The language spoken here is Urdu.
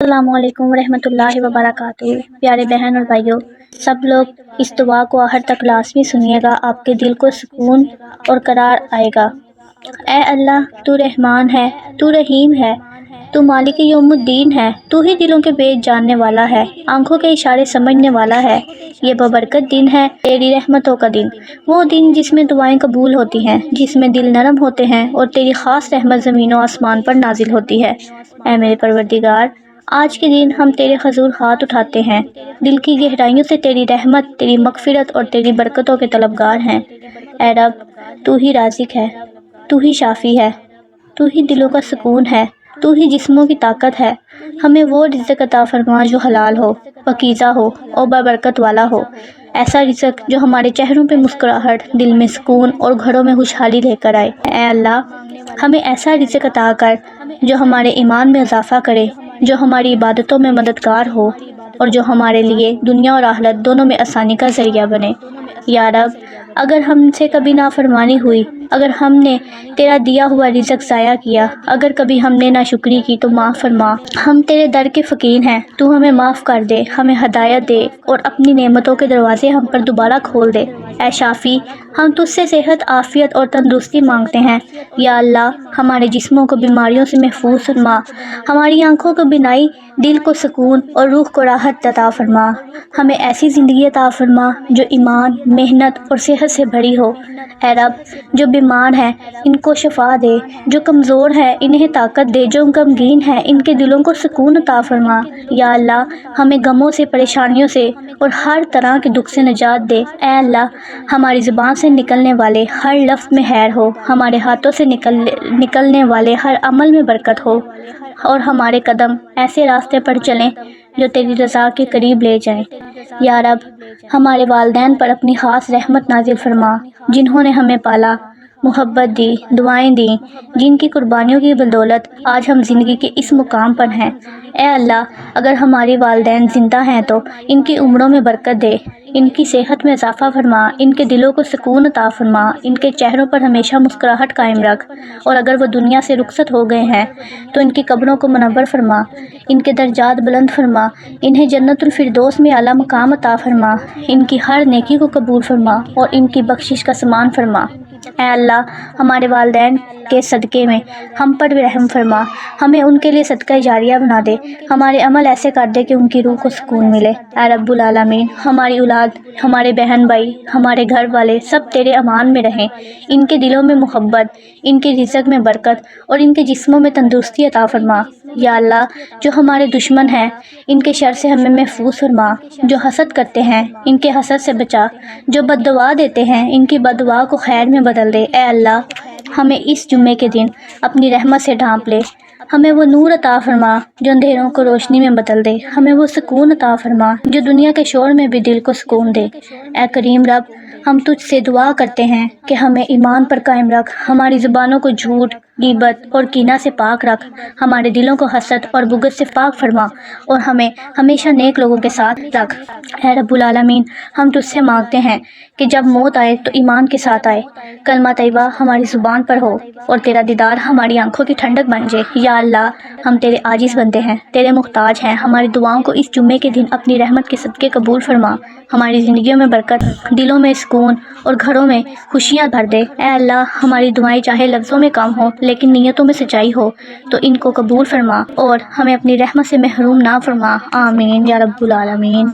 السلام علیکم ورحمۃ اللہ وبرکاتہ۔ پیارے بہن اور بھائیوں، سب لوگ اس دعا کو آخر تک لازمی سنیے گا، آپ کے دل کو سکون اور قرار آئے گا۔ اے اللہ، تو رحمان ہے، تو رحیم ہے، تو مالک یوم الدین ہے، تو ہی دلوں کے بیچ جاننے والا ہے، آنکھوں کے اشارے سمجھنے والا ہے۔ یہ ببرکت دن ہے، تیری رحمتوں کا دن، وہ دن جس میں دعائیں قبول ہوتی ہیں، جس میں دل نرم ہوتے ہیں اور تیری خاص رحمت زمین و آسمان پر نازل ہوتی ہے۔ اے میرے پروردگار، آج کے دن ہم تیرے حضور ہاتھ اٹھاتے ہیں، دل کی گہرائیوں سے تیری رحمت، تیری مغفرت اور تیری برکتوں کے طلبگار ہیں۔ اے رب، تو ہی رازق ہے، تو ہی شافی ہے، تو ہی دلوں کا سکون ہے، تو ہی جسموں کی طاقت ہے۔ ہمیں وہ رزق عطا فرما جو حلال ہو، پاکیزہ ہو اور ببرکت والا ہو، ایسا رزق جو ہمارے چہروں پہ مسکراہٹ، دل میں سکون اور گھروں میں خوشحالی لے کر آئے۔ اے اللہ، ہمیں ایسا رزق عطا کر جو ہمارے ایمان میں اضافہ کرے، جو ہماری عبادتوں میں مددگار ہو اور جو ہمارے لیے دنیا اور آخرت دونوں میں آسانی کا ذریعہ بنے۔ یا رب، اگر ہم سے کبھی نافرمانی ہوئی، اگر ہم نے تیرا دیا ہوا رزق ضائع کیا، اگر کبھی ہم نے ناشکری کی تو معاف فرما۔ ہم تیرے در کے فقیر ہیں، تو ہمیں معاف کر دے، ہمیں ہدایت دے اور اپنی نعمتوں کے دروازے ہم پر دوبارہ کھول دے۔ اے شافی، ہم تجھ سے صحت، عافیت اور تندرستی مانگتے ہیں۔ یا اللہ، ہمارے جسموں کو بیماریوں سے محفوظ فرما، ہماری آنکھوں کو بینائی، دل کو سکون اور روح کو راحت عطا فرما۔ ہمیں ایسی زندگی عطا فرما جو ایمان، محنت اور صحت سے بھری ہو۔ اے رب، جو بیمار ہیں ان کو شفا دے، جو کمزور ہیں انہیں طاقت دے، جو غمگین ہیں ان کے دلوں کو سکون عطا فرما۔ یا اللہ، ہمیں غموں سے، پریشانیوں سے اور ہر طرح کے دکھ سے نجات دے۔ اے اللہ، ہماری زبان سے نکلنے والے ہر لفظ میں خیر ہو، ہمارے ہاتھوں سے نکلنے والے ہر عمل میں برکت ہو اور ہمارے قدم ایسے راستے پر چلیں جو تیری رضا کے قریب لے جائیں۔ یا رب، ہمارے والدین پر اپنی خاص رحمت نازل فرما، جنہوں نے ہمیں پالا، محبت دی، دعائیں دیں، جن کی قربانیوں کی بدولت آج ہم زندگی کے اس مقام پر ہیں۔ اے اللہ، اگر ہمارے والدین زندہ ہیں تو ان کی عمروں میں برکت دے، ان کی صحت میں اضافہ فرما، ان کے دلوں کو سکون عطا فرما، ان کے چہروں پر ہمیشہ مسکراہٹ قائم رکھ، اور اگر وہ دنیا سے رخصت ہو گئے ہیں تو ان کی قبروں کو منور فرما، ان کے درجات بلند فرما، انہیں جنت الفردوس میں اعلیٰ مقام عطا فرما، ان کی ہر نیکی کو قبول فرما اور ان کی بخشش کا سامان فرما۔ اے اللہ، ہمارے والدین کے صدقے میں ہم پر بھی رحم فرما، ہمیں ان کے لیے صدقہ جاریہ بنا دے، ہمارے عمل ایسے کر دے کہ ان کی روح کو سکون ملے۔ اے رب العالمین، ہماری اولاد، ہمارے بہن بھائی، ہمارے گھر والے سب تیرے امان میں رہیں، ان کے دلوں میں محبت، ان کے رزق میں برکت اور ان کے جسموں میں تندرستی عطا فرما۔ یا اللہ، جو ہمارے دشمن ہیں ان کے شر سے ہمیں محفوظ فرما، جو حسد کرتے ہیں ان کے حسد سے بچا، جو بد دعا دیتے ہیں ان کی بد دعا کو خیر میں بدل دے۔ اے اللہ، ہمیں اس جمعے کے دن اپنی رحمت سے ڈھانپ لے، ہمیں وہ نور عطا فرما جو اندھیروں کو روشنی میں بدل دے، ہمیں وہ سکون عطا فرما جو دنیا کے شور میں بھی دل کو سکون دے۔ اے کریم رب، ہم تجھ سے دعا کرتے ہیں کہ ہمیں ایمان پر قائم رکھ، ہماری زبانوں کو جھوٹ، غیبت اور کینہ سے پاک رکھ، ہمارے دلوں کو حسد اور بغض سے پاک فرما اور ہمیں ہمیشہ نیک لوگوں کے ساتھ رکھ۔ اے رب العالمین، ہم تجھ سے مانگتے ہیں کہ جب موت آئے تو ایمان کے ساتھ آئے، کلمہ طیبہ ہماری زبان پر ہو اور تیرا دیدار ہماری آنکھوں کی ٹھنڈک بن جائے۔ یا اللہ، ہم تیرے عاجز بندے ہیں، تیرے محتاج ہیں، ہماری دعاؤں کو اس جمعے کے دن اپنی رحمت کے صدقے قبول فرما، ہماری زندگیوں میں برکت، دلوں میں سکون اور گھروں میں خوشیاں بھر دے۔ اے اللہ، ہماری دعائیں چاہے لفظوں میں کم ہو لیکن نیتوں میں سچائی ہو تو ان کو قبول فرما اور ہمیں اپنی رحمت سے محروم نہ فرما۔ آمین یا رب العالمین۔